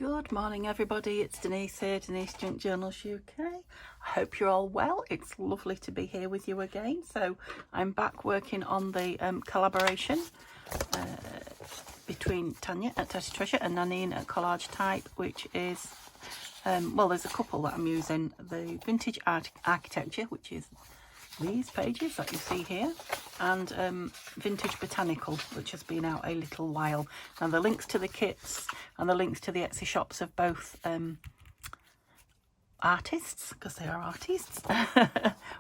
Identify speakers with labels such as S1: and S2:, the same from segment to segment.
S1: Good morning everybody, it's Denise here, Denise Junk Journals UK. I hope you're all well. It's lovely to be here with you again. So I'm back working on the collaboration between Tania at Tatty Treasure and Nanine at Collagetype, which is, well, there's a couple that I'm using. The Vintage Architecture, which is these pages that you see here, and Vintage Botanical, which has been out a little while. And the links to the kits and the links to the Etsy shops of both artists, because they are artists,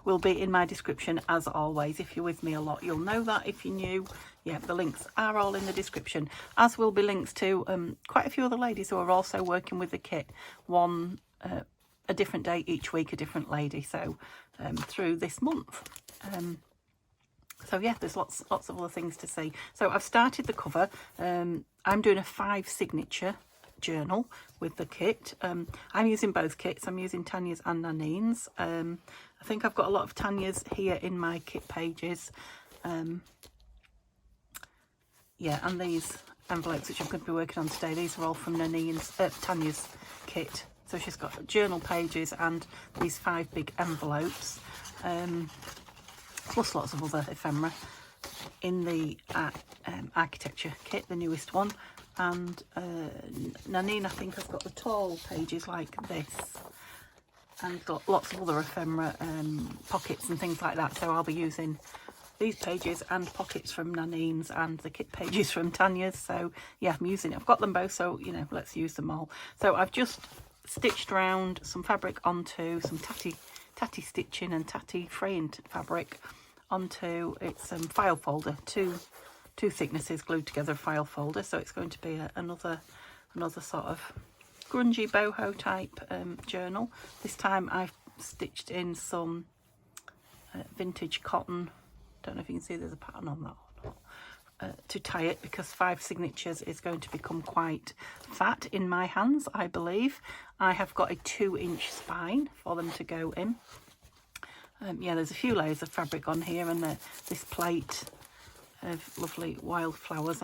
S1: will be in my description as always. If you're with me a lot, you'll know that. If you're new, yeah, the links are all in the description, as will be links to quite a few other ladies who are also working with the kit. One a different day each week, a different lady, so through this month. So yeah, there's lots of other things to see. So I've started the cover. I'm doing a 5 signature journal with the kit. I'm using both kits. I'm using Tania's and Nanine's. I think I've got a lot of Tania's here in my kit pages. Yeah, and these envelopes which I'm going to be working on today, these are all from Tania's kit. So she's got journal pages and these 5 big envelopes, plus lots of other ephemera in the architecture kit, the newest one. And Nanine, I think, has got the tall pages like this, and got lots of other ephemera, pockets and things like that. So I'll be using these pages and pockets from Nanine's and the kit pages from Tania's. So yeah, I'm using it. I've got them both, so you know, let's use them all. So I've just stitched around some fabric onto some tatty stitching and tatty fraying fabric onto its file folder, two thicknesses glued together, a file folder. So it's going to be another sort of grungy boho type journal. This time I've stitched in some vintage cotton. Don't know if you can see there's a pattern on that or not. To tie it, because 5 signatures is going to become quite fat in my hands, I believe. I have got a 2-inch spine for them to go in. Yeah, there's a few layers of fabric on here, and this plate of lovely wildflowers.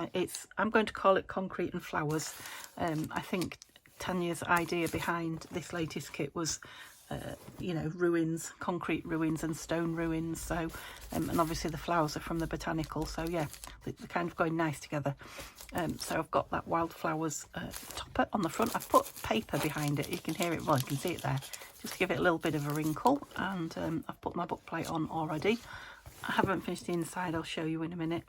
S1: I'm going to call it Concrete and Flowers. I think Tania's idea behind this latest kit was you know, ruins, concrete ruins and stone ruins. So and obviously the flowers are from the Botanical, so yeah, they're kind of going nice together. So I've got that wildflowers topper on the front. I've put paper behind it. You can hear it, well, you can see it there, just to give it a little bit of a wrinkle. And I've put my book plate on already. I haven't finished the inside, I'll show you in a minute.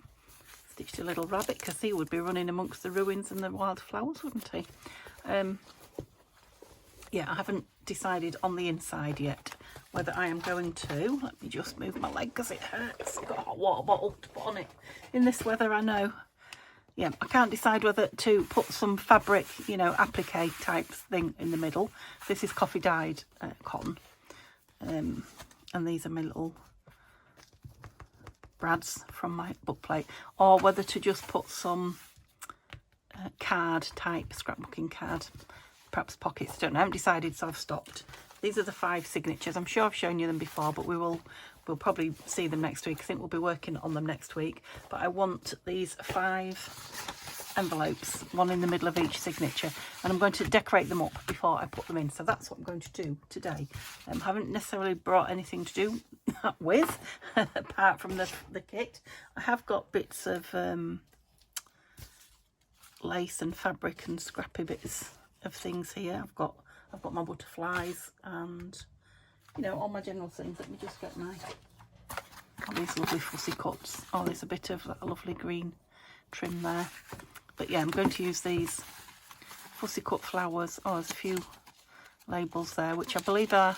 S1: Stitched a little rabbit, because he would be running amongst the ruins and the wildflowers, wouldn't he? Yeah, I haven't decided on the inside yet whether I am going to, let me just move my leg because it hurts. I've got a hot water bottle to put on it in this weather, I know. Yeah, I can't decide whether to put some fabric, you know, applique type thing in the middle. This is coffee dyed cotton, and these are my little brads from my book plate, or whether to just put some card type, scrapbooking card, perhaps pockets. I don't know, I haven't decided, so I've stopped. These are the 5 signatures. I'm sure I've shown you them before, but we'll probably see them next week. I think we'll be working on them next week. But I want these 5 envelopes, one in the middle of each signature, and I'm going to decorate them up before I put them in. So that's what I'm going to do today. I haven't necessarily brought anything to do that with, apart from the kit. I have got bits of lace and fabric and scrappy bits of things here. I've got my butterflies and, you know, all my general things. Let me just get all these lovely fussy cuts. Oh, there's a bit of that lovely green trim there. But yeah, I'm going to use these fussy cut flowers. Oh, there's a few labels there, which I believe are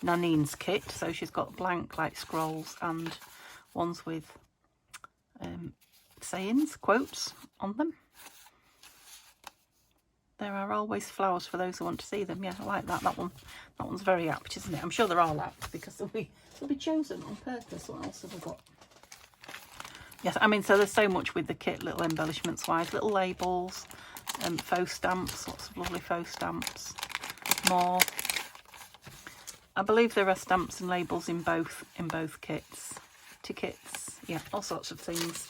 S1: Nanine's kit. So she's got blank like scrolls and ones with sayings, quotes on them. There are always flowers for those who want to see them. Yeah, I like that. That one's very apt, isn't it? I'm sure they're all apt because they'll be chosen on purpose. What else have I got? Yes, I mean, so there's so much with the kit, little embellishments wise, little labels, faux stamps, lots of lovely faux stamps. More. I believe there are stamps and labels in both kits. Tickets, yeah, all sorts of things.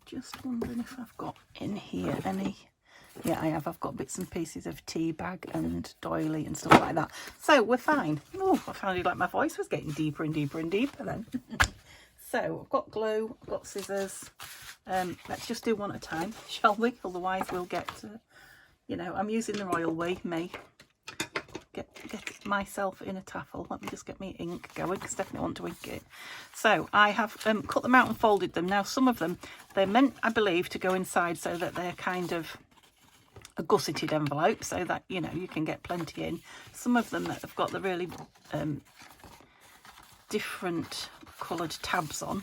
S1: just wondering if I've got in here any. Yeah, I have. I've got bits and pieces of tea bag and doily and stuff like that. So we're fine. Oh, I sounded like my voice was getting deeper and deeper and deeper then. So I've got glue, I've got scissors. Let's just do one at a time, shall we? Otherwise we'll get, you know, I'm using the royal way, me. Get myself in a taffel. Let me just get my ink going because I definitely want to ink it. So I have cut them out and folded them. Now some of them, they're meant, I believe, to go inside so that they're kind of a gusseted envelope so that, you know, you can get plenty in. Some of them that have got the really different coloured tabs on.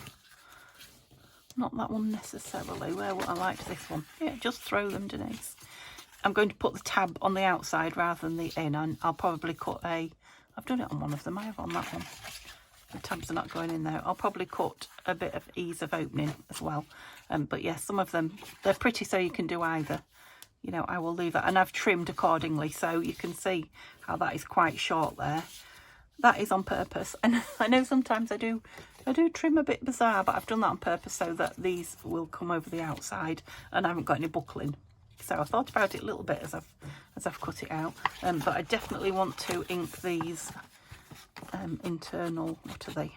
S1: Not that one necessarily. Where would I like this one? Yeah, just throw them, Denise. I'm going to put the tab on the outside rather than the in, and I'll probably cut a, I've done it on one of them, I have on that one. The tabs are not going in there. I'll probably cut a bit of ease of opening as well. But yeah, some of them, they're pretty, so you can do either. You know, I will leave that, and I've trimmed accordingly, so you can see how that is quite short there. That is on purpose, and I know sometimes I do trim a bit bizarre, but I've done that on purpose so that these will come over the outside, and I haven't got any buckling. So I thought about it a little bit as I've cut it out, but I definitely want to ink these internal, what are they?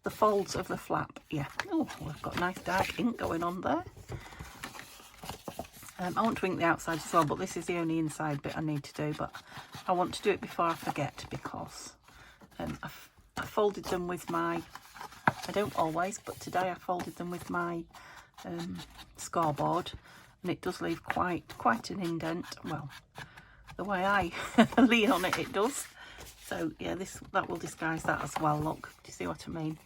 S1: The folds of the flap. Yeah. Oh, we've got nice dark ink going on there. I want to ink the outside as well, but this is the only inside bit I need to do. But I want to do it before I forget because I folded them with my, I don't always, but today I folded them with my scoreboard, and it does leave quite an indent. Well, the way I lean on it, it does. So yeah, that will disguise that as well. Look, do you see what I mean?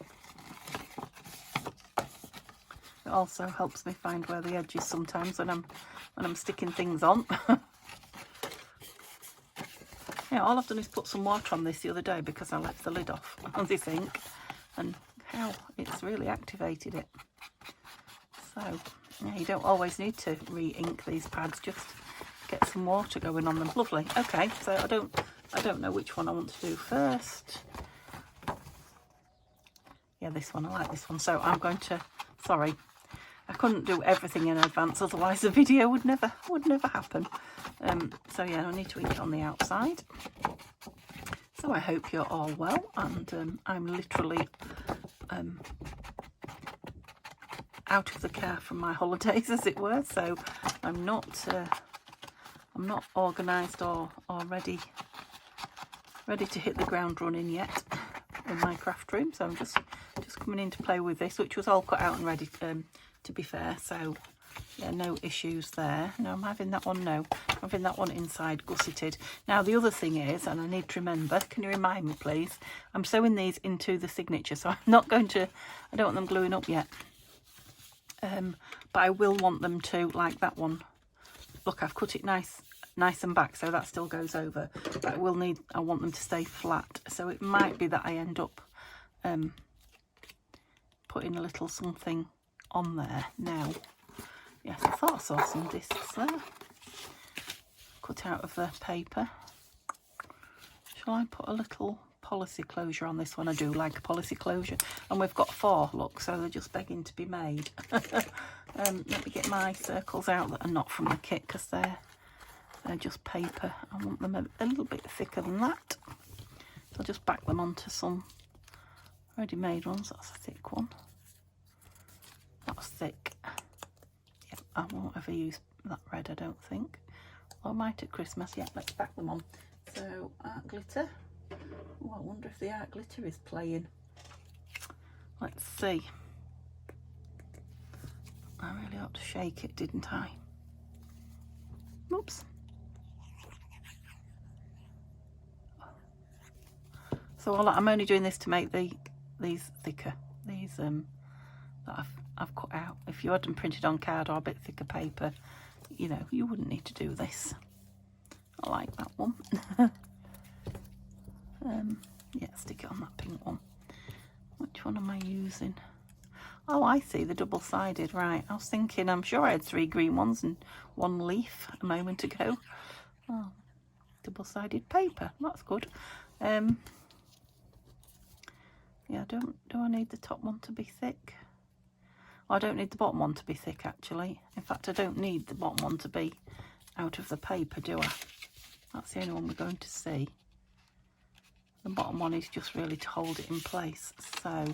S1: It also helps me find where the edge is sometimes when I'm sticking things on. Yeah, all I've done is put some water on this the other day because I left the lid off on this ink, and how it's really activated it. So yeah, you don't always need to re-ink these pads, just get some water going on them. Lovely. Okay, so I don't know which one I want to do first. Yeah, this one, I like this one. So I'm going to, sorry, I couldn't do everything in advance, otherwise the video would never happen. So yeah, I need to ink it on the outside. So I hope you're all well, and I'm literally out of the car from my holidays, as it were. So I'm not organised or ready to hit the ground running yet in my craft room. So I'm just coming in to play with this, which was all cut out and ready, to be fair. So yeah, no issues there. No, I'm having that one. No, I'm having that one inside gusseted. Now the other thing is, and I need to remember, can you remind me please, I'm sewing these into the signature, so I'm not going to, I don't want them gluing up yet. But I will want them to, like that one. Look, I've cut it nice and back, so that still goes over. But I want them to stay flat. So it might be that I end up putting a little something on there now. Yes, I thought I saw some discs there. Cut out of the paper. Shall I put a little policy closure on this one? I do like a policy closure, and we've got 4, look, so they're just begging to be made. Let me get my circles out that are not from the kit, because they're just paper. I want them a little bit thicker than that. So I'll just back them onto some ready-made ones. That's a thick one. That's thick. Yeah, I won't ever use that red, I don't think. Well, I might at Christmas. Yeah, let's back them on. So art glitter. Oh, I wonder if the art glitter is playing. Let's see. I really ought to shake it, didn't I? Oops. So I'm only doing this to make these thicker. These that I've cut out. If you had them printed on card or a bit thicker paper, you know, you wouldn't need to do this. I like that one. Yeah, stick it on that pink one. Which one am I using? Oh, I see, the double-sided. Right, I was thinking, I'm sure I had 3 green ones and 1 leaf a moment ago. Oh, double-sided paper. That's good. Yeah, do I need the top one to be thick? I don't need the bottom one to be thick, actually. In fact, I don't need the bottom one to be out of the paper, do I? That's the only one we're going to see. The bottom one is just really to hold it in place, so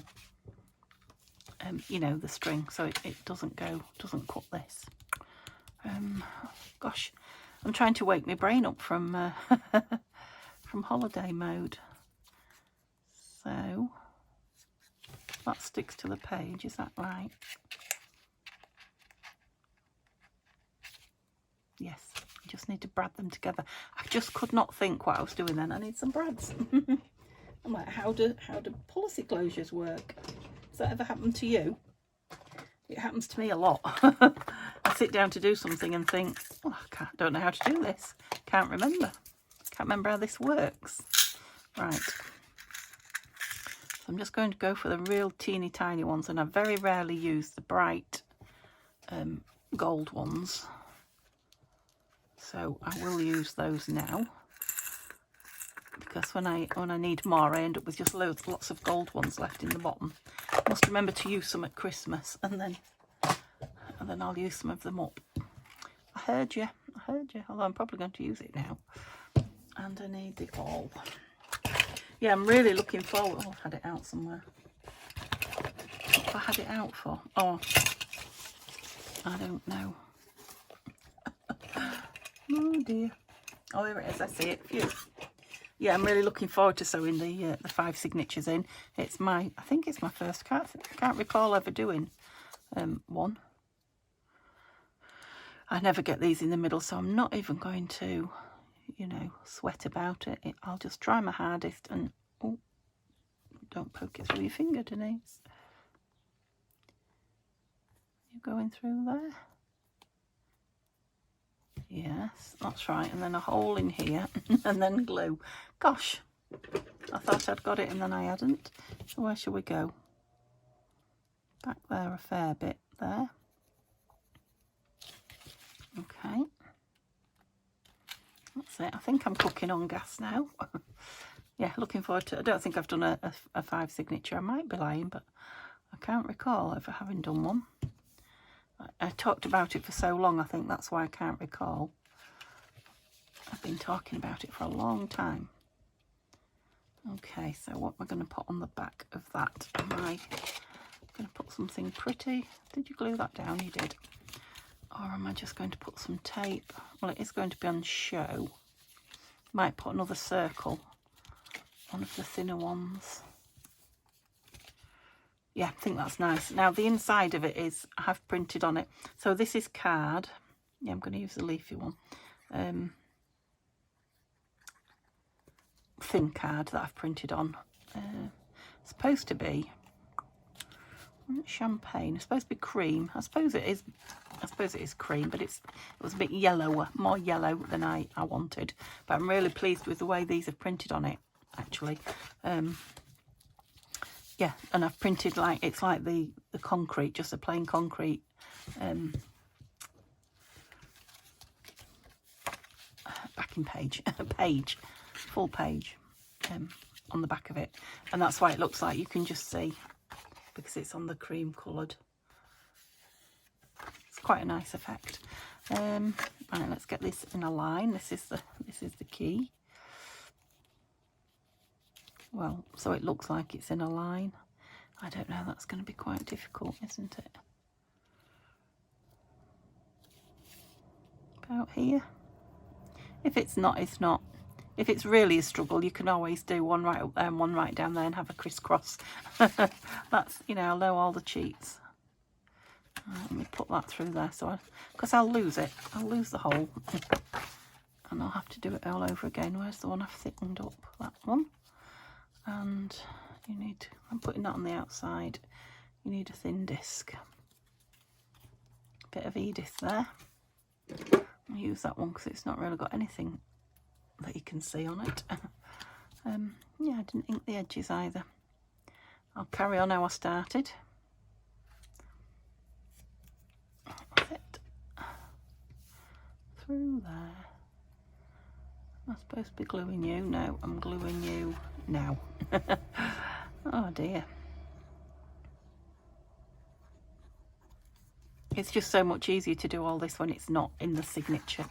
S1: you know, the string, so it doesn't cut this. Gosh, I'm trying to wake my brain up from from holiday mode. So that sticks to the page, is that right? Yes, I just need to brad them together. I just could not think what I was doing then. I need some brads. I'm like, how do policy closures work? Has that ever happened to you? It happens to me a lot. I sit down to do something and think, oh, don't know how to do this. Can't remember how this works. Right. So I'm just going to go for the real teeny tiny ones, and I very rarely use the bright gold ones. So I will use those now, because when I need more, I end up with just lots of gold ones left in the bottom. I must remember to use some at Christmas, and then I'll use some of them up. I heard you, although I'm probably going to use it now. And I need it all. Yeah, I'm really looking forward. Oh, I've had it out somewhere. What have I had it out for? Oh, I don't know. Oh dear. Oh, here it is. I see it. Phew. Yeah, I'm really looking forward to sewing the 5 signatures in. It's I think it's my first. Can't recall ever doing one. I never get these in the middle, so I'm not even going to, you know, sweat about it. I'll just try my hardest, and oh, don't poke it through your finger, Denise. You're going through there. Yes, that's right. And then a hole in here, and then glue. Gosh, I thought I'd got it and then I hadn't. So where shall we go? Back there a fair bit there. Okay. That's it. I think I'm cooking on gas now. Yeah, looking forward to it. I don't think I've done a 5 signature. I might be lying, but I can't recall ever having done one. I talked about it for so long, I think that's why I can't recall. I've been talking about it for a long time. Okay, so what am I going to put on the back of that? Am I going to put something pretty? Did you glue that down? You did. Or am I just going to put some tape? Well, it is going to be on show. Might put another circle, one of the thinner ones. Yeah, I think that's nice. Now, the inside of it is, I have printed on it. So this is card. Yeah, I'm going to use the leafy one. Thin card that I've printed on. Supposed to be champagne. It's supposed to be cream. I suppose it is cream, but it was a bit yellower, more yellow than I wanted. But I'm really pleased with the way these have printed on it, actually. Yeah, and I've printed like, it's like the concrete, just a plain concrete backing page, full page on the back of it. And that's why it looks like, you can just see, because it's on the cream coloured. It's quite a nice effect. Right, let's get this in a line. This is the key. Well, so it looks like it's in a line. I don't know, that's going to be quite difficult, isn't it? About here. If it's not, it's not. If it's really a struggle, you can always do one right up there and one right down there and have a crisscross. That's, you know, I'll know all the cheats. Let me put that through there, so because I'll lose it. I'll lose the hole. And I'll have to do it all over again. Where's the one I've thickened up? That one. And you need, I'm putting that on the outside, you need a thin disc. Bit of Edith there. I'll use that one because it's not really got anything that you can see on it. Yeah, I didn't ink the edges either. I'll carry on how I started. That's it. Through there. Am I supposed to be gluing you? No, I'm gluing you now. Oh dear. It's just so much easier to do all this when it's not in the signature.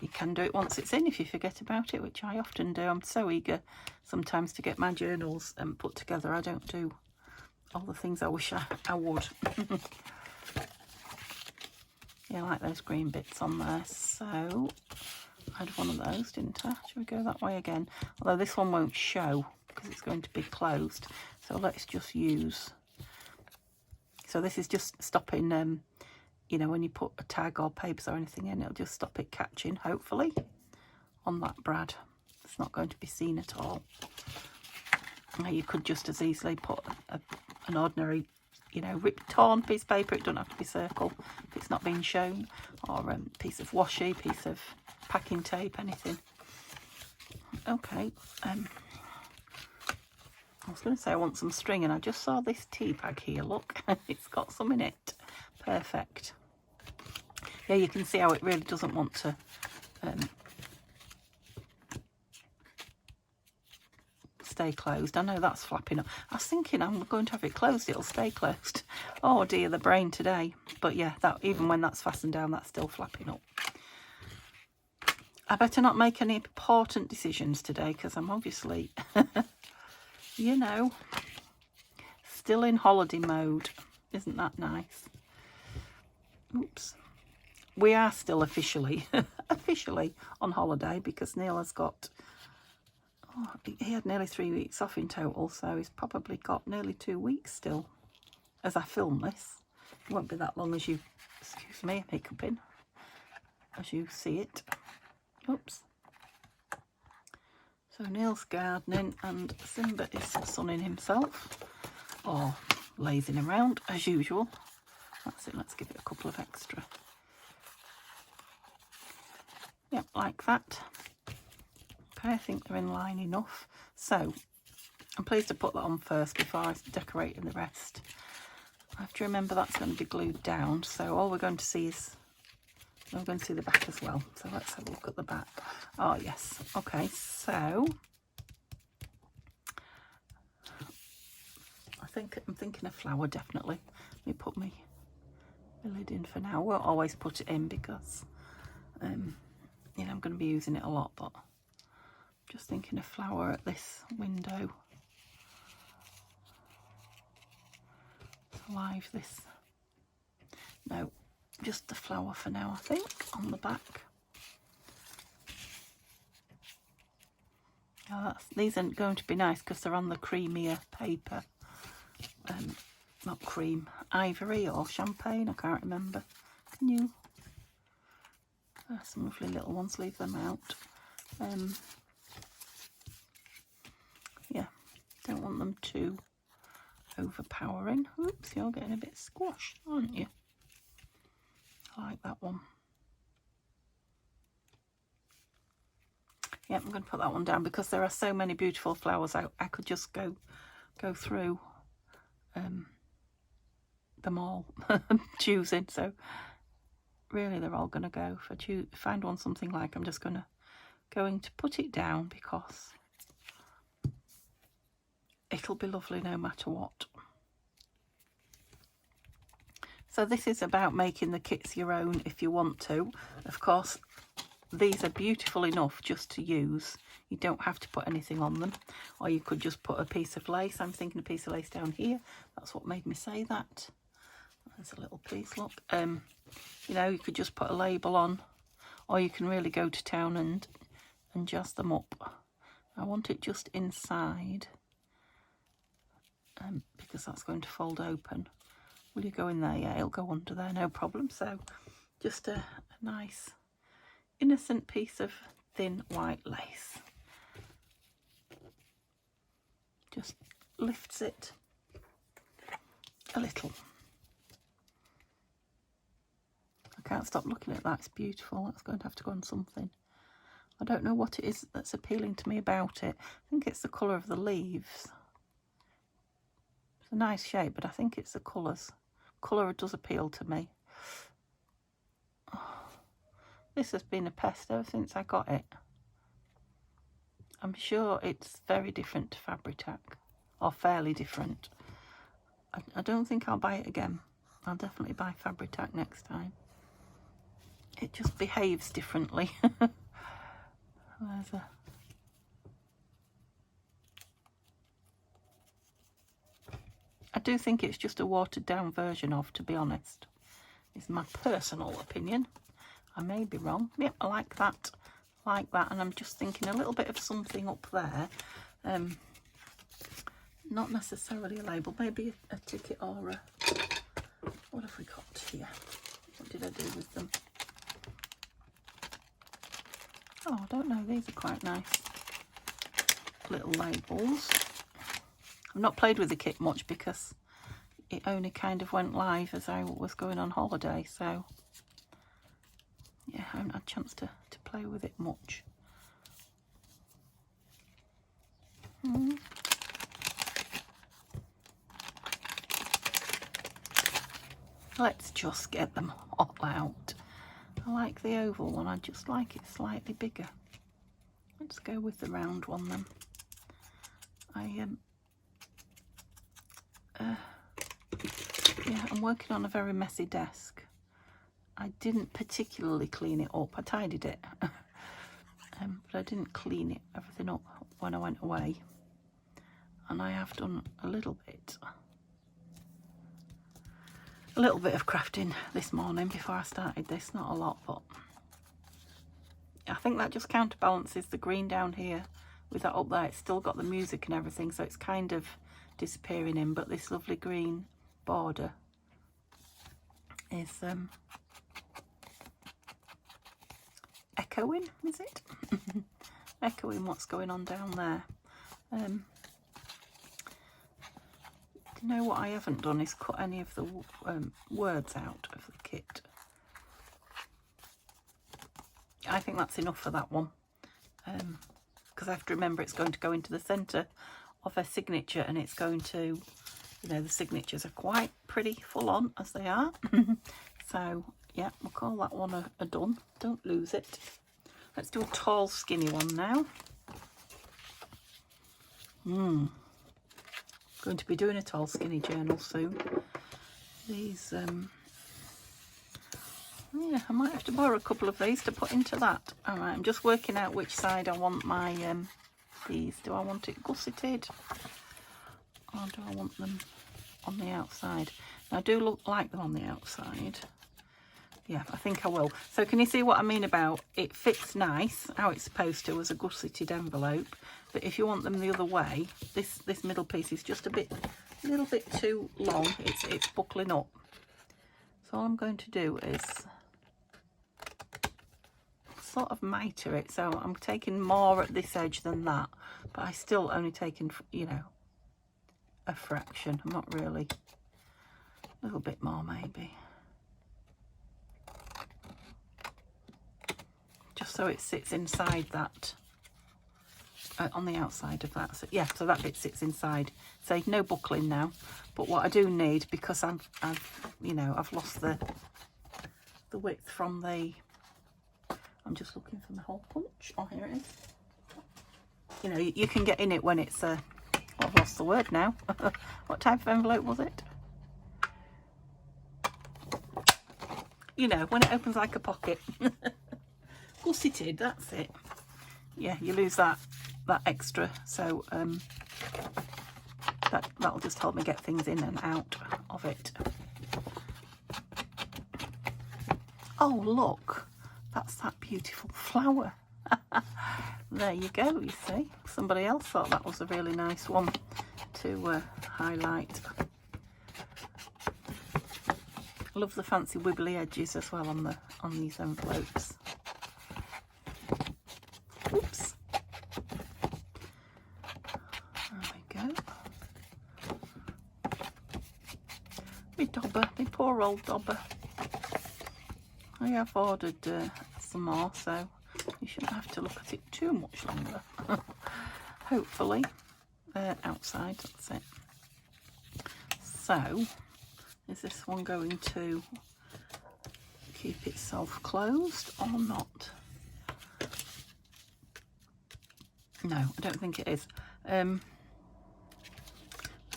S1: You can do it once it's in if you forget about it, which I often do. I'm so eager sometimes to get my journals put together. I don't do all the things I wish I would. Yeah, I like those green bits on there. So I had one of those, didn't I? Should we go that way again? Although this one won't show because it's going to be closed. So let's just use... So this is just stopping... you know, when you put a tag or papers or anything in, it'll just stop it catching, hopefully, on that brad. It's not going to be seen at all. Now, you could just as easily put an ordinary, you know, torn piece of paper. It doesn't have to be circle if it's not being shown. Or a piece of washi, piece of packing tape, anything. Okay. I was going to say I want some string, and I just saw this tea bag here. Look, it's got some in it. Perfect. Yeah, you can see how it really doesn't want to stay closed. I know that's flapping up. I was thinking I'm going to have it closed, it'll stay closed. Oh dear, the brain today. But yeah, that even when that's fastened down, that's still flapping up. I better not make any important decisions today because I'm obviously, you know, still in holiday mode. Isn't that nice? Oops. We are still officially on holiday because Neil has got, oh, he had nearly 3 weeks off in total, so he's probably got nearly 2 weeks still as I film this. It won't be that long as you, excuse me, hiccuping, as you see it. Oops. So Neil's gardening and Simba is sunning himself, or lazing around as usual. That's it, let's give it a couple of extra. Yep, like that. Okay, I think they're in line enough. So, I'm pleased to put that on first before I decorate in the rest. I have to remember that's going to be glued down, so all we're going to see is, we're going to see the back as well. So let's have a look at the back. Oh yes, okay, so I'm thinking a flower, definitely. Let me put my lid in for now. I won't always put it in because you know, I'm going to be using it a lot, but just thinking a flower at this window to live this. No, just the flower for now, I think, on the back. Oh, these aren't going to be nice because they're on the creamier paper. Not cream, ivory or champagne, I can't remember. Can you? Some lovely little ones, leave them out. Yeah, don't want them too overpowering. Oops, you're getting a bit squashed, aren't you? I like that one. Yeah, I'm going to put that one down because there are so many beautiful flowers. I could just go through them all choosing. So really they're all going to go for find one something like. I'm just going to put it down because it'll be lovely no matter what. So this is about making the kits your own if you want to. Of course, these are beautiful enough just to use. You don't have to put anything on them, or you could just put a piece of lace. I'm thinking a piece of lace down here. That's what made me say that. There's a little piece, look. You know, you could just put a label on, or you can really go to town and jazz them up. I want it just inside because that's going to fold open. Will you go in there? Yeah, it'll go under there, no problem. So just a nice innocent piece of thin white lace. Just lifts it a little. I can't stop looking at that. It's beautiful. That's going to have to go on something. I don't know what it is that's appealing to me about it. I think it's the colour of the leaves. It's a nice shape, but I think it's the colours. Colour does appeal to me. Oh, this has been a pest ever since I got it. I'm sure it's very different to Fabri-Tac, or fairly different. I don't think I'll buy it again. I'll definitely buy Fabri-Tac next time. It just behaves differently. There's a... I do think it's just a watered down version of, to be honest. It's my personal opinion. I may be wrong. Yep, I like that. Like that. And I'm just thinking a little bit of something up there. Not necessarily a label, maybe a ticket or a... What have we got here? What did I do with them? Oh, I don't know. These are quite nice little labels. I've not played with the kit much because it only kind of went live as I was going on holiday. So, yeah, I haven't had a chance to play with it much. Let's just get them all out. I like the oval one, I just like it slightly bigger. Let's go with the round one then. Yeah, I'm working on a very messy desk. I didn't particularly clean it up. I tidied it, but I didn't clean everything up when I went away. And I have done a little bit of crafting this morning before I started this. Not a lot, but I think that just counterbalances the green down here with that up there. It's still got the music and everything, so it's kind of disappearing in, but this lovely green border is echoing, is it? Echoing what's going on down there. You know what I haven't done is cut any of the words out of the kit. I think that's enough for that one, because I have to remember it's going to go into the centre of a signature, and it's going to, you know, the signatures are quite pretty full on as they are. So yeah, we'll call that one a done. Don't lose it. Let's do a tall skinny one now. Going to be doing a tall skinny journal soon. These yeah, I might have to borrow a couple of these to put into that. All right, I'm just working out which side I want my these. Do I want it gusseted, or do I want them on the outside? Now, I do like them on the outside. Yeah, I think I will. So can you see what I mean about it fits nice how it's supposed to as a gusseted envelope, but if you want them the other way, this middle piece is just a little bit too long. It's buckling up. So all I'm going to do is sort of miter it. So I'm taking more at this edge than that, but I still only taking, you know, a fraction. I'm not really, a little bit more maybe. Just so it sits inside that, on the outside of that. So yeah, so that bit sits inside. So no buckling now. But what I do need, because I've you know, I've lost the width from the, I'm just looking for my hole punch. Oh, here it is. You know, you can get in it when it's well, I've lost the word now. What type of envelope was it? You know, when it opens like a pocket. Gusseted, that's it. Yeah, you lose that extra, so that'll just help me get things in and out of it. Oh, look, that's that beautiful flower. There you go. You see, somebody else thought that was a really nice one to highlight. I love the fancy wibbly edges as well on these envelopes. Oops. There we go. My dauber, my poor old dauber. I have ordered some more, so you shouldn't have to look at it too much longer. Hopefully. Outside, that's it. So, is this one going to keep itself closed or not? No, I don't think it is.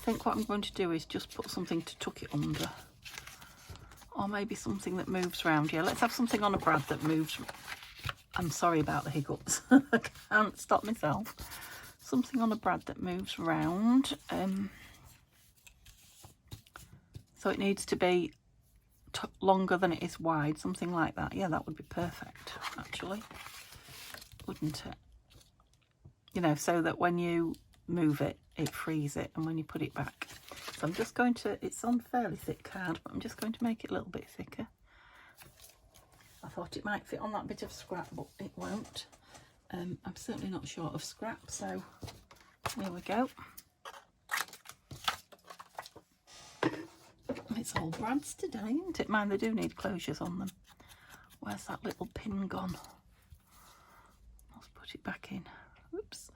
S1: think what I'm going to do is just put something to tuck it under. Or maybe something that moves around. Yeah, let's have something on a brad that moves. I'm sorry about the hiccups. I can't stop myself. Something on a brad that moves around. So it needs to be longer than it is wide. Something like that. Yeah, that would be perfect, actually. Wouldn't it? You know, so that when you move it, it frees it, and when you put it back. So I'm just going to, it's on fairly thick card, but I'm just going to make it a little bit thicker. I thought it might fit on that bit of scrap, but it won't. I'm certainly not short of scrap, so there we go. It's all brads today, isn't it? Mind, they do need closures on them. Where's that little pin gone? Let's put it back in. Oops.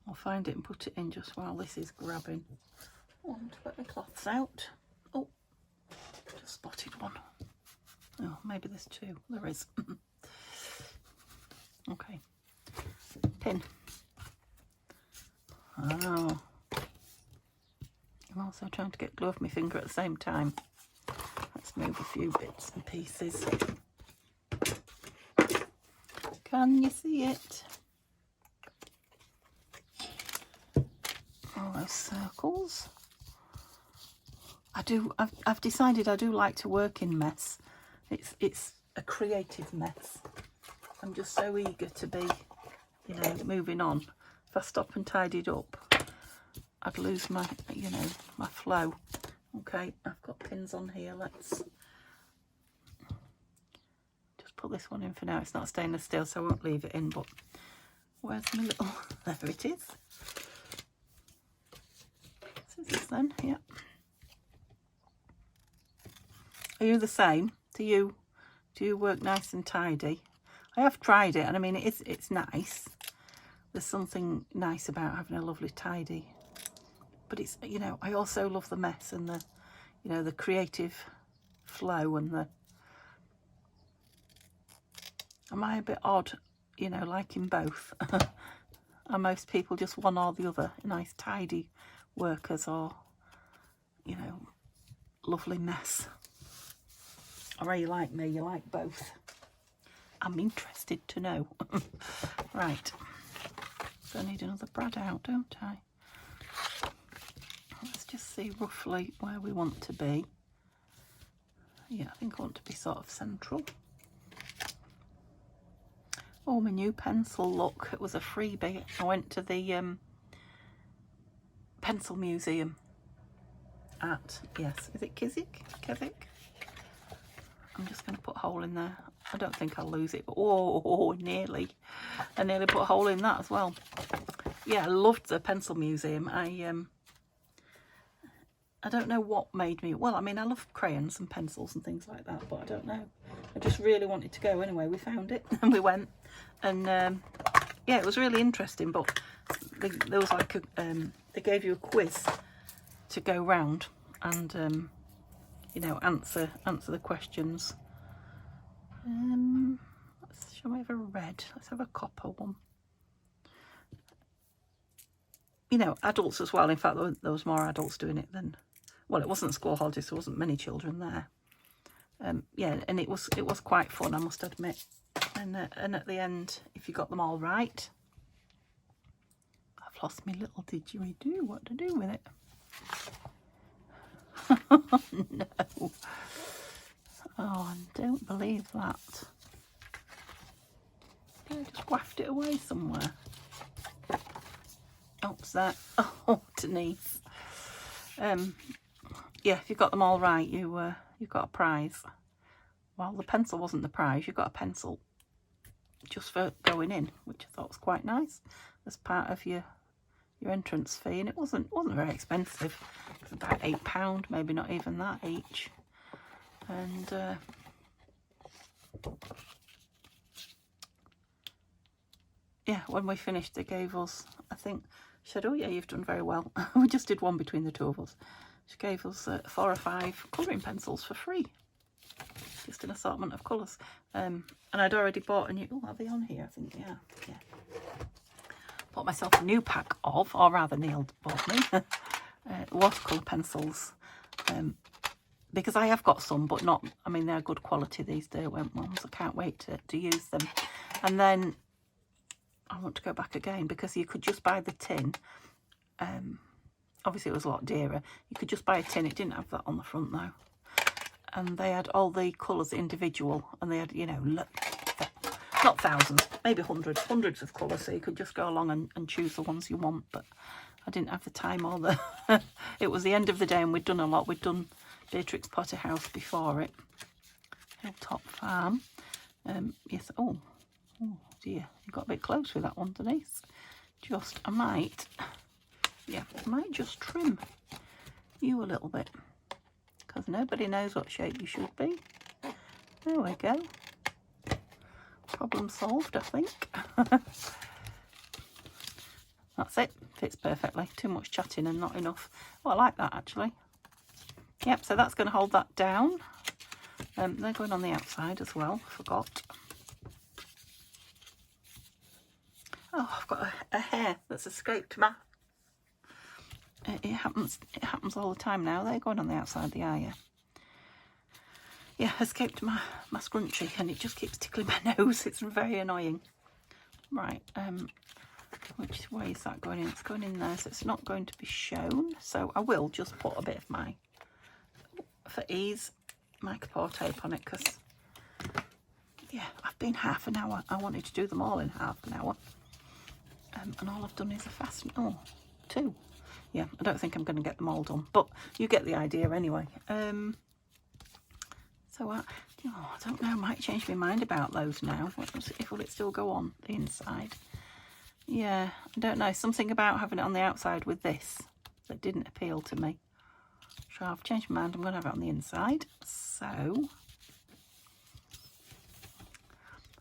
S1: I'll find it and put it in just while this is grabbing. And put my cloths out. Oh, just spotted one. Oh, maybe there's two. There is. Okay. Pin. Oh. I'm also trying to get glue off my finger at the same time. Let's move a few bits and pieces. Can you see it? All those circles. I've decided I do like to work in mess. It's a creative mess. I'm just so eager to be, you know, moving on. If I stop and tidied up, I'd lose my, you know, my flow. Okay, I've got pins on here. Let's just put this one in for now. It's not stainless steel, so I won't leave it in, but where's my little, there it is. Scissors then, yeah. Are you the same? Do you work nice and tidy? I have tried it, and I mean, it's nice. There's something nice about having a lovely tidy. But it's, you know, I also love the mess and the, you know, the creative flow and the... Am I a bit odd, you know, liking both? Are most people just one or the other? Nice tidy workers, or, you know, lovely mess? Or are you like me, you like both? I'm interested to know. Right. So I need another brad out, don't I? Let's just see roughly where we want to be. Yeah, I think I want to be sort of central. Oh, my new pencil, look, it was a freebie. I went to the pencil museum at, yes, is it Keswick? I'm just going to put a hole in there. I don't think I'll lose it, but oh, nearly. I nearly put a hole in that as well. Yeah, I loved the pencil museum. I don't know what made me, well, I mean, I love crayons and pencils and things like that, but I don't know. I just really wanted to go anyway. We found it and we went, and yeah, it was really interesting. But there was like a, they gave you a quiz to go round and you know, answer the questions. Shall we have a red? Let's have a copper one. You know, adults as well. In fact, there was more adults doing it than, well, it wasn't school holidays, so there wasn't many children there. Yeah, and it was quite fun, I must admit. And at the end, if you got them all right, I've lost my little didgeridoo. What to do with it? No. Oh, I don't believe that. Did I just waft it away somewhere? Oh, what's that? Oh, Denise. Yeah, if you got them all right, you got a prize. Well, the pencil wasn't the prize. You got a pencil just for going in, which I thought was quite nice as part of your entrance fee, and it wasn't very expensive. It was about £8, maybe not even that each. And yeah, when we finished, they gave us, I think, she said, oh yeah, you've done very well. We just did one between the two of us. She gave us 4 or 5 colouring pencils for free, just an assortment of colours. And I'd already bought a new, oh, are they on here? I think, yeah. bought myself a new pack of, or rather Neil bought me, watercolour pencils. Because I have got some, but not, I mean, they're good quality, these Derwent ones. I can't wait to use them. And then I want to go back again, because you could just buy the tin. Obviously, it was a lot dearer. You could just buy a tin. It didn't have that on the front, though. And they had all the colours individual. And they had, you know, not thousands, maybe hundreds of colours. So you could just go along and choose the ones you want. But I didn't have the time or the... It was the end of the day, and we'd done a lot. We'd done Beatrix Potter House before it. Hilltop Farm. Yes. Oh dear, you got a bit close with that one, Denise. I might just trim you a little bit, because nobody knows what shape you should be. There we go. Problem solved, I think. That's it. Fits perfectly. Too much chatting and not enough. Oh, I like that, actually. Yep, so that's going to hold that down. They're going on the outside as well. Forgot. Oh, I've got a hair that's escaped my... It happens all the time now. They're going on the outside of the eye, yeah. Yeah, escaped my scrunchie, and it just keeps tickling my nose. It's very annoying. Right, which way is that going in? It's going in there, so it's not going to be shown. So I will just put a bit of my, for ease, micropore tape on it, because, yeah, I've been half an hour. I wanted to do them all in half an hour. And all I've done is a fasten. Oh, 2. Yeah, I don't think I'm going to get them all done, but you get the idea anyway. So I don't know, I might change my mind about those now. Will it still go on the inside? Yeah, I don't know. Something about having it on the outside with this that didn't appeal to me. So I've changed my mind. I'm going to have it on the inside. So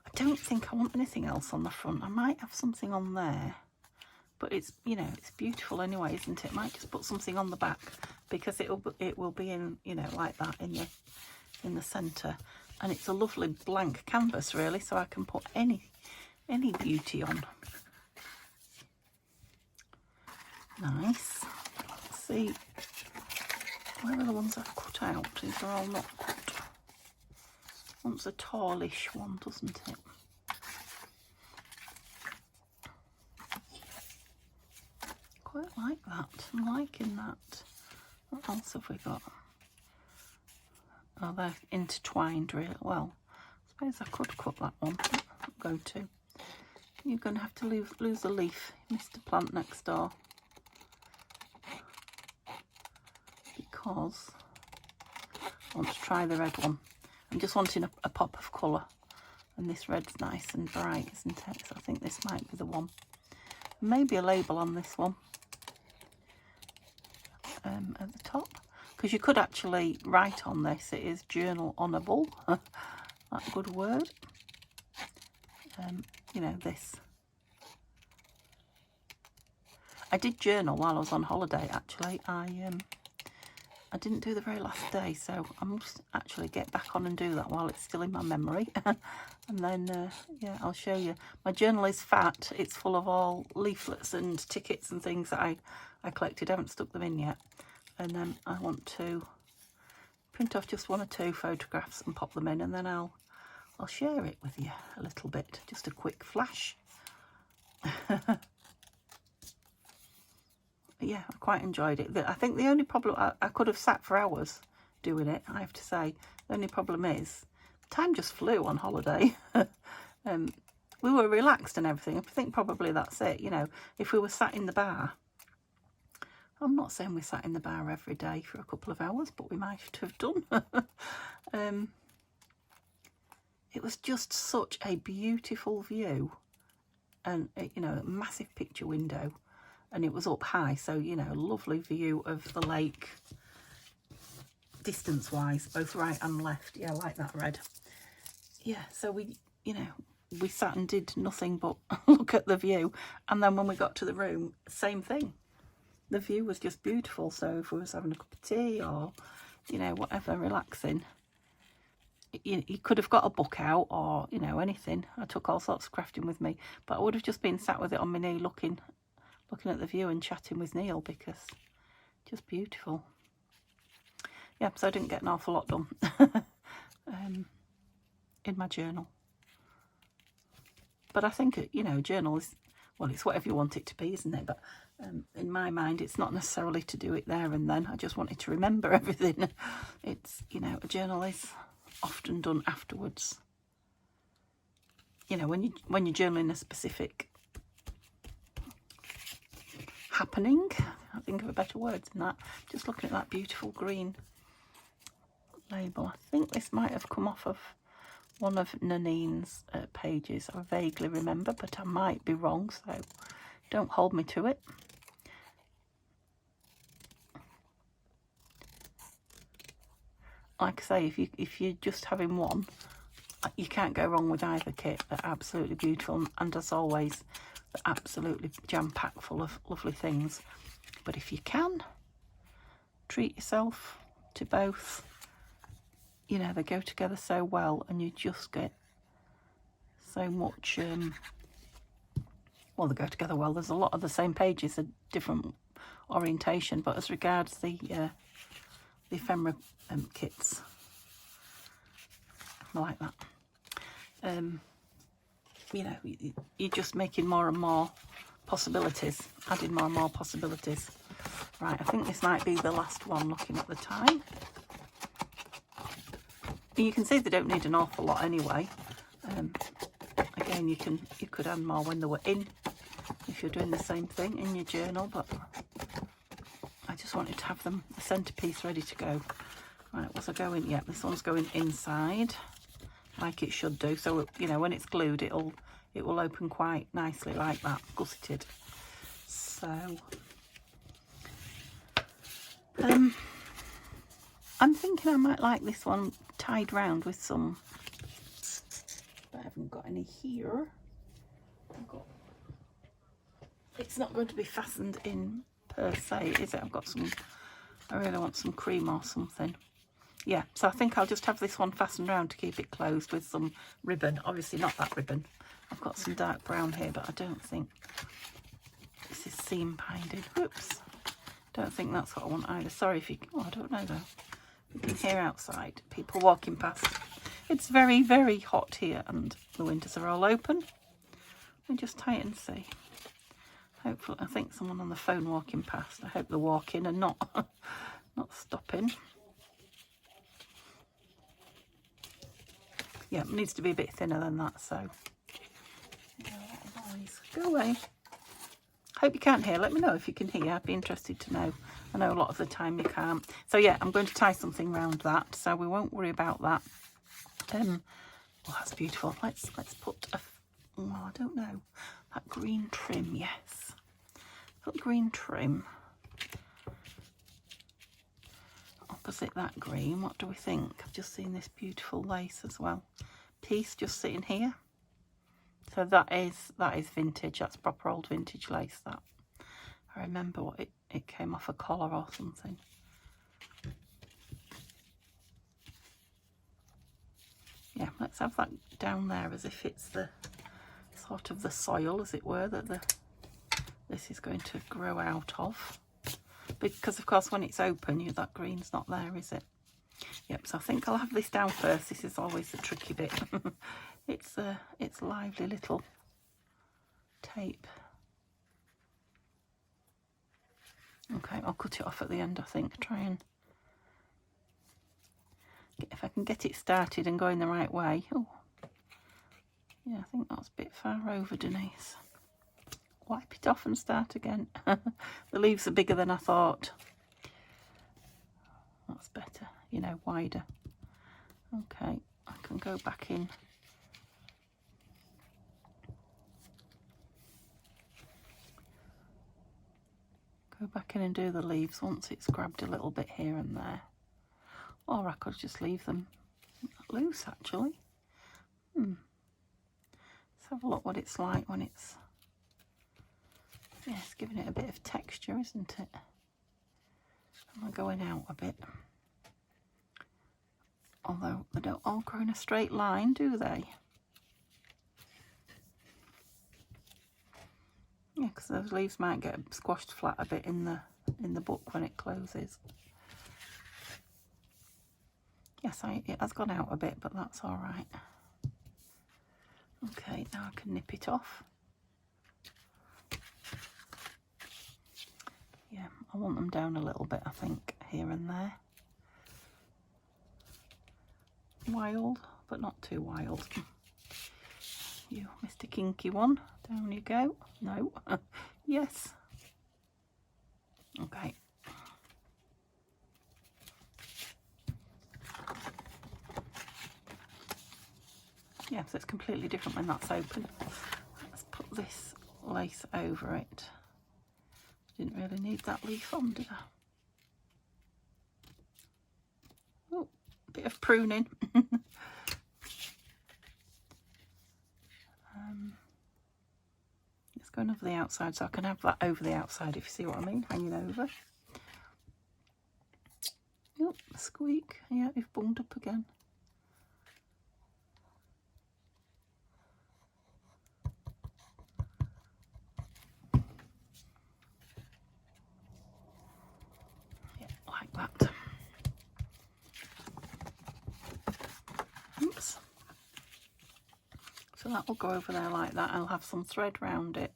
S1: I don't think I want anything else on the front. I might have something on there, but it's, you know, it's beautiful anyway, isn't it? Might just put something on the back, because it will be in, you know, like that in the centre, and it's a lovely blank canvas really, so I can put any beauty on. Nice. Let's see, where are the ones I've cut out? These are all not cut. Wants a tallish one, doesn't it? Quite like that. I'm liking that. What else have we got? Oh, they're intertwined really well. I suppose I could cut that one. Go to. You're going to have to lose a leaf, Mr. Plant Next Door. Because I want to try the red one. I'm just wanting a pop of colour. And this red's nice and bright, isn't it? So I think this might be the one. Maybe a label on this one. At the top. Because you could actually write on this, it is journal honourable. That's a good word. You know, this. I did journal while I was on holiday, actually. I didn't do the very last day, so I must actually get back on and do that while it's still in my memory. And then, yeah, I'll show you. My journal is fat. It's full of all leaflets and tickets and things that I collected. I haven't stuck them in yet. And then I want to print off just 1 or 2 photographs and pop them in, and then I'll share it with you a little bit. Just a quick flash. Yeah, I quite enjoyed it. I think the only problem, I could have sat for hours doing it, I have to say. The only problem is, time just flew on holiday. We were relaxed and everything. I think probably that's it, you know. If we were sat in the bar, I'm not saying we sat in the bar every day for a couple of hours, but we might have done. It was just such a beautiful view, and, you know, a massive picture window. And it was up high, so, you know, lovely view of the lake, distance-wise, both right and left. Yeah, I like that red. Yeah, so we, you know, we sat and did nothing but look at the view. And then when we got to the room, same thing. The view was just beautiful. So if we was having a cup of tea or, you know, whatever, relaxing, you could have got a book out, or, you know, anything. I took all sorts of crafting with me, but I would have just been sat with it on my knee looking at the view and chatting with Neil, because just beautiful. Yeah, so I didn't get an awful lot done in my journal. But I think, you know, a journal is, well, it's whatever you want it to be, isn't it? But in my mind, it's not necessarily to do it there and then. I just wanted to remember everything. It's, you know, a journal is often done afterwards. You know, when you're journaling a specific happening, I think of a better word than that. Just looking at that beautiful green label. I think this might have come off of one of Nanine's pages. I vaguely remember, but I might be wrong, so don't hold me to it. Like I say, if you're just having one, you can't go wrong with either kit. They're absolutely beautiful, and as always, they're absolutely jam-packed full of lovely things. But if you can, treat yourself to both. You know, they go together so well, and you just get so much, well, they go together well. There's a lot of the same pages, a different orientation, but as regards the ephemera kits, I like that. You know, you're just making more and more possibilities, adding more and more possibilities. Right, I think this might be the last one, looking at the time. You can see they don't need an awful lot anyway. Again, you could add more when they were in, if you're doing the same thing in your journal, but I just wanted to have them, the centerpiece, ready to go. Right, was I going? Yeah, this one's going inside, like it should do. So, you know, when it's glued, it will open quite nicely like that, gusseted. So, I'm thinking I might like this one tied round with some, but I haven't got any here. It's not going to be fastened in per se, is it? I've got some, I really want some cream or something. Yeah, so I think I'll just have this one fastened round to keep it closed with some ribbon. Obviously not that ribbon. I've got some dark brown here, but I don't think this is seam binding. Whoops. Don't think that's what I want either. Sorry if you, oh, I don't know though. You can hear outside people walking past. It's very, very hot here, and the windows are all open. Let me just tie it and see. Hopefully, I think someone on the phone walking past. I hope they're walking and not stopping. Yeah, it needs to be a bit thinner than that, so go away. Hope you can't hear. Let me know if you can hear. I'd be interested to know. I know a lot of the time you can't. So yeah, I'm going to tie something around that, so we won't worry about that. Well, that's beautiful. Let's put a, well, I don't know, that green trim. Yes, put green trim opposite that green. What do we think? I've just seen this beautiful lace as well. Piece just sitting here. So that is vintage. That's proper old vintage lace. That I remember what it came off a collar or something. Yeah, let's have that down there as if it's the sort of the soil, as it were, that this is going to grow out of. Because of course when it's open, that green's not there, is it? Yep, so I think I'll have this down first. This is always the tricky bit. It's lively little tape. Okay, I'll cut it off at the end, I think. Try and if I can get it started and going the right way. Oh, yeah, I think that's a bit far over, Denise. Wipe it off and start again. The leaves are bigger than I thought. That's better, you know, wider. Okay, I can go back in. Go back in and do the leaves once it's grabbed a little bit here and there. Or I could just leave them loose, actually. Let's have a look what it's like when it's, yeah, it's giving it a bit of texture, isn't it? Am I going out a bit? although they don't all grow in a straight line, do they? Yeah, because those leaves might get squashed flat a bit in the book when it closes. Yes, it has gone out a bit, but that's all right. Okay, now I can nip it off. Yeah, I want them down a little bit, I think, here and there. Wild, but not too wild. You, Mr. Kinky one, down you go. No, yes. Okay. Yeah, so it's completely different when that's open. Let's put this lace over it. Didn't really need that leaf on, did I? Oh, a bit of pruning. It's going over the outside, so I can have that over the outside, if you see what I mean, hanging over. Oh, squeak. Yeah, you've bunged up again. Yeah, like that. Oops. So that will go over there like that. I'll have some thread round it.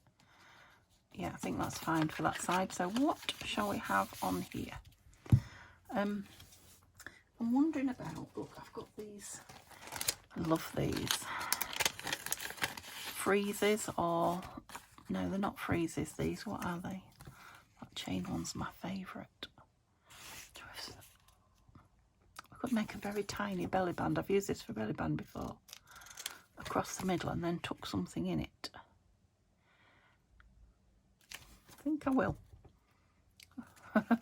S1: Yeah, I think that's fine for that side. So what shall we have on here? I'm wondering about, look, I've got these, I love these. Freezes, or, no, they're not freezes, these, what are they? That chain one's my favourite. I could make a very tiny belly band. I've used this for belly band before. Across the middle and then tuck something in it. I think I will. I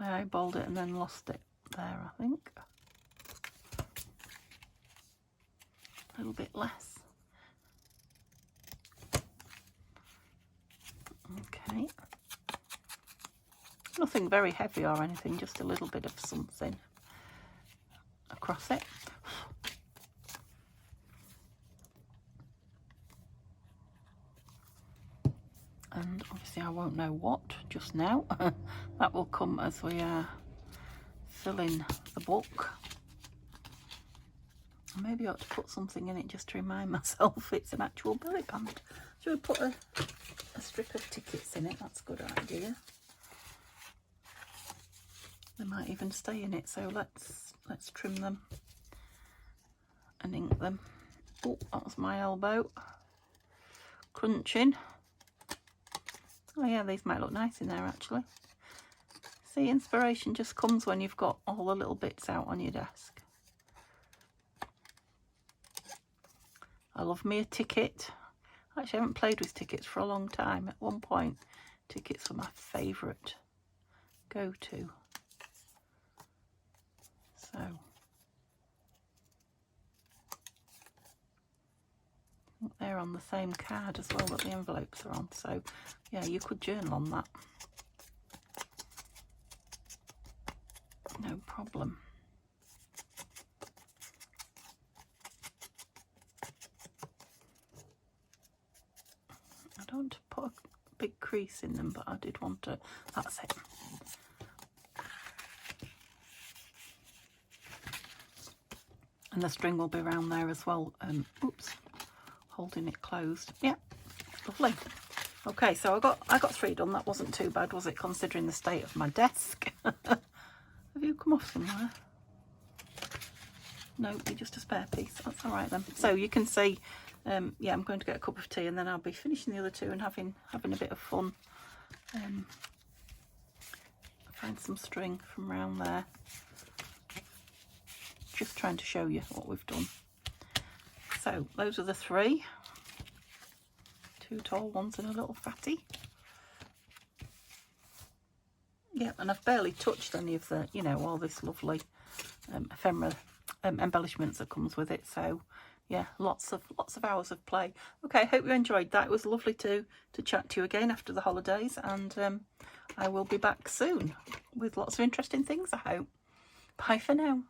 S1: eyeballed it and then lost it there, I think. A little bit less. Okay. Nothing very heavy or anything, just a little bit of something across it. And obviously I won't know what just now. That will come as we fill in the book. Maybe I ought to put something in it just to remind myself it's an actual belly band. Should we put a strip of tickets in it? That's a good idea. They might even stay in it, so let's trim them and ink them. Oh, that was my elbow. Crunching. Oh yeah, these might look nice in there actually. See, inspiration just comes when you've got all the little bits out on your desk. I love me a ticket. Actually, I haven't played with tickets for a long time. At one point, tickets were my favourite go-to. So, they're on the same card as well that the envelopes are on. So, yeah, you could journal on that. No problem. I don't want to put a big crease in them, but I did want to. That's it. And the string will be around there as well. Oops, holding it closed. Yeah, lovely. Okay, so I got 3 done. That wasn't too bad, was it, considering the state of my desk? Have you come off somewhere? No, you're just a spare piece. That's all right then. So you can see, yeah, I'm going to get a cup of tea and then I'll be finishing the other 2 and having a bit of fun. Find some string from around there. Just trying to show you what we've done. So those are the 3. 2 tall ones and a little fatty. Yeah, and I've barely touched any of the, you know, all this lovely ephemera embellishments that comes with it. So yeah, lots of hours of play. Okay, hope you enjoyed that. It was lovely to chat to you again after the holidays, and I will be back soon with lots of interesting things, I hope. Bye for now.